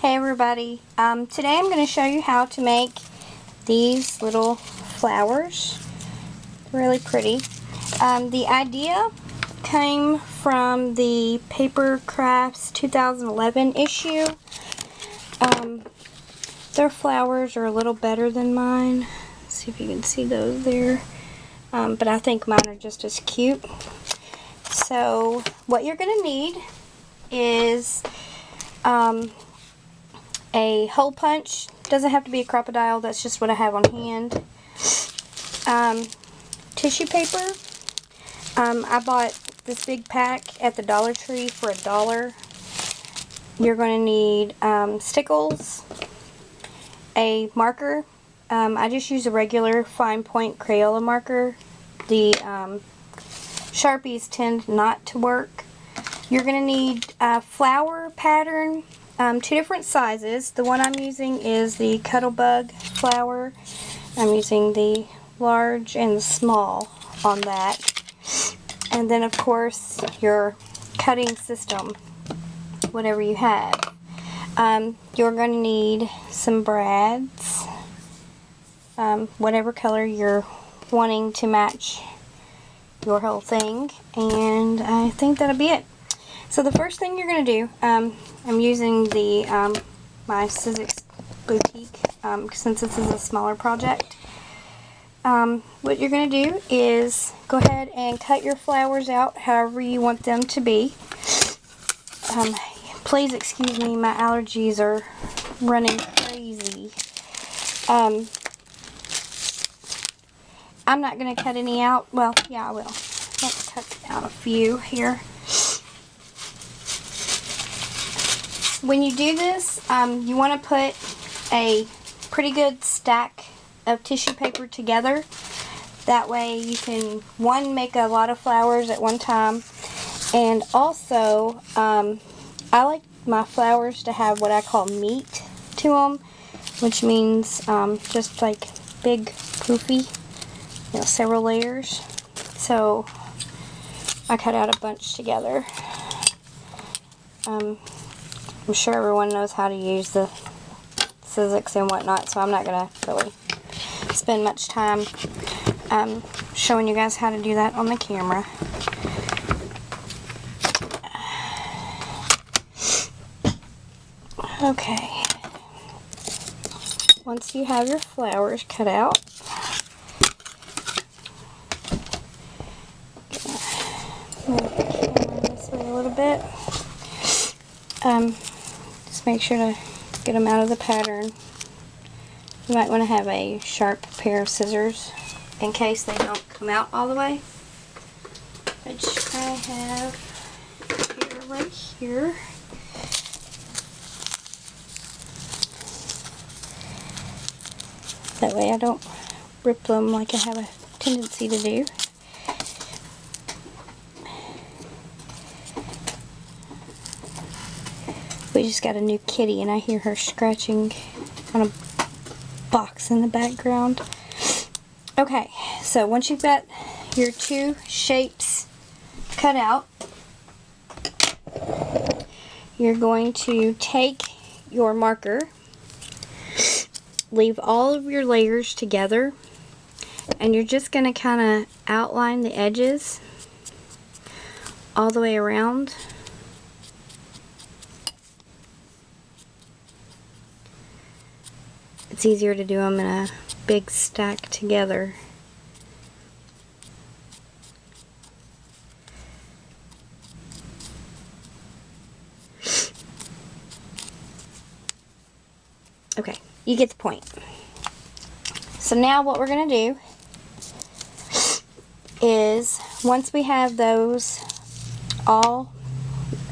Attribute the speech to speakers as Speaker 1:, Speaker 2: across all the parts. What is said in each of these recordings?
Speaker 1: Hey everybody, today I'm going to show you how to make these little flowers. Really pretty. The idea came from the Paper Crafts 2011 issue. Their flowers are a little better than mine. Let's see if you can see those there. But I think mine are just as cute. So what you're going to need is a hole punch. Doesn't have to be a crocodile, that's just what I have on hand. Tissue paper. I bought this big pack at the Dollar Tree for $1. You're going to need stickles, a marker. I just use a regular fine point Crayola marker. The Sharpies tend not to work. You're going to need a flower pattern. 2 different sizes. The one I'm using is the Cuttlebug flower. I'm using the large and the small on that. And then of course your cutting system, whatever you have. You're going to need some brads, whatever color you're wanting to match your whole thing, and I think that'll be it. So the first thing you're going to do, I'm using the my Sizzix Boutique since this is a smaller project. What you're going to do is go ahead and cut your flowers out however you want them to be. Please excuse me, my allergies are running crazy. I'm not going to cut any out. Well, yeah, I will. Let's cut out a few here. When you do this, you want to put a pretty good stack of tissue paper together. That way you can, one, make a lot of flowers at one time, and also I like my flowers to have what I call meat to them, which means just like big poofy, several layers. So I cut out a bunch together. I'm sure everyone knows how to use the Sizzix and whatnot, so I'm not going to really spend much time showing you guys how to do that on the camera. Okay. Once you have your flowers cut out, move the camera this way a little bit. Just make sure to get them out of the pattern. You might want to have a sharp pair of scissors in case they don't come out all the way, which I have here, right here. That way I don't rip them like I have a tendency to do. We just got a new kitty and I hear her scratching on a box in the background. Okay, so once you've got your 2 shapes cut out, you're going to take your marker, leave all of your layers together, and you're just going to kind of outline the edges all the way around. It's easier to do them in a big stack together. Okay, you get the point. So now what we're going to do is, once we have those all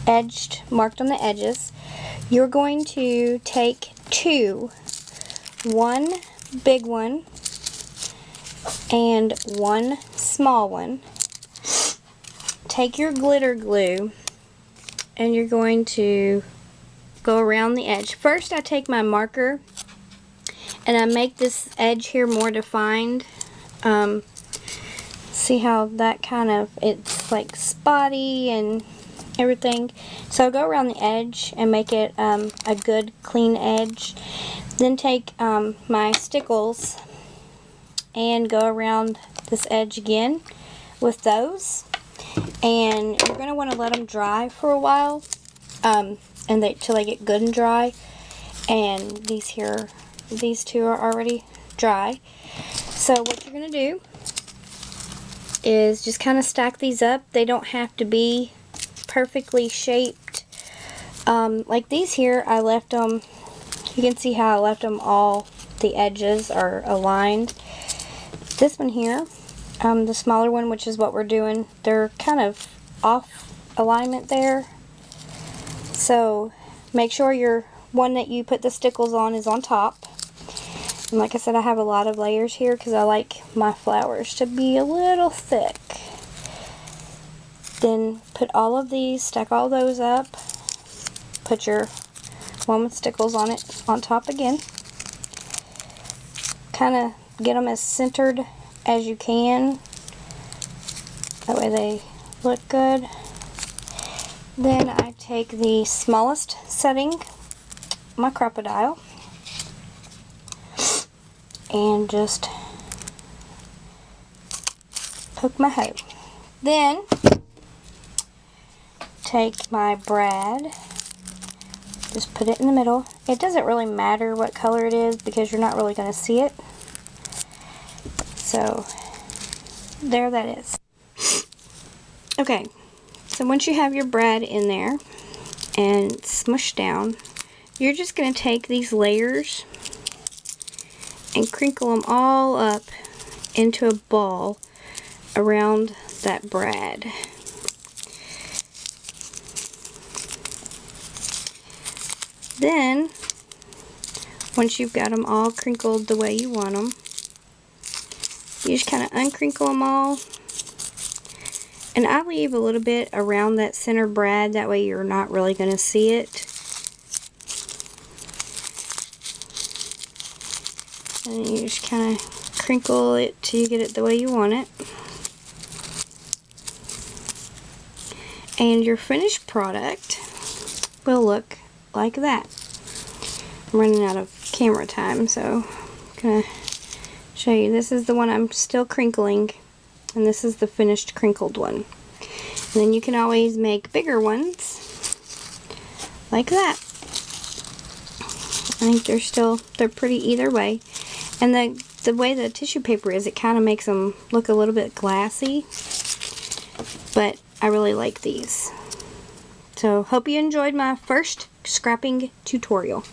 Speaker 1: edged, marked on the edges, you're going to take 2, one big one and one small one. Take your glitter glue and you're going to go around the edge. First I take my marker and I make this edge here more defined. See how that kind of, it's like spotty and everything. So go around the edge and make it a good clean edge. Then take my stickles and go around this edge again with those. And you're going to want to let them dry for a while till they get good and dry. And these two are already dry. So what you're going to do is just kind of stack these up. They don't have to be perfectly shaped. Like these here, I left them, you can see how I left them all, the edges are aligned. This one here, the smaller one, which is what we're doing, they're kind of off alignment there. So make sure your one that you put the stickles on is on top. And like I said, I have a lot of layers here because I like my flowers to be a little thick. Then put all of these, stack all those up. Put your one with stickles on it on top again. Kind of get them as centered as you can. That way they look good. Then I take the smallest setting, my Crop-A-Dile, and just poke my hoe. Then take my brad, just put it in the middle. It doesn't really matter what color it is because you're not really going to see it. So there that is. Okay, so once you have your brad in there and smushed down, you're just going to take these layers and crinkle them all up into a ball around that brad. Then, once you've got them all crinkled the way you want them, you just kind of uncrinkle them all. And I leave a little bit around that center brad, that way you're not really going to see it. And you just kind of crinkle it till you get it the way you want it. And your finished product will look like that. I'm running out of camera time, so I'm going to show you. This is the one I'm still crinkling, and this is the finished crinkled one. And then you can always make bigger ones like that. I think they're pretty either way. And the way the tissue paper is, it kind of makes them look a little bit glassy. But I really like these. So hope you enjoyed my first scrapping tutorial.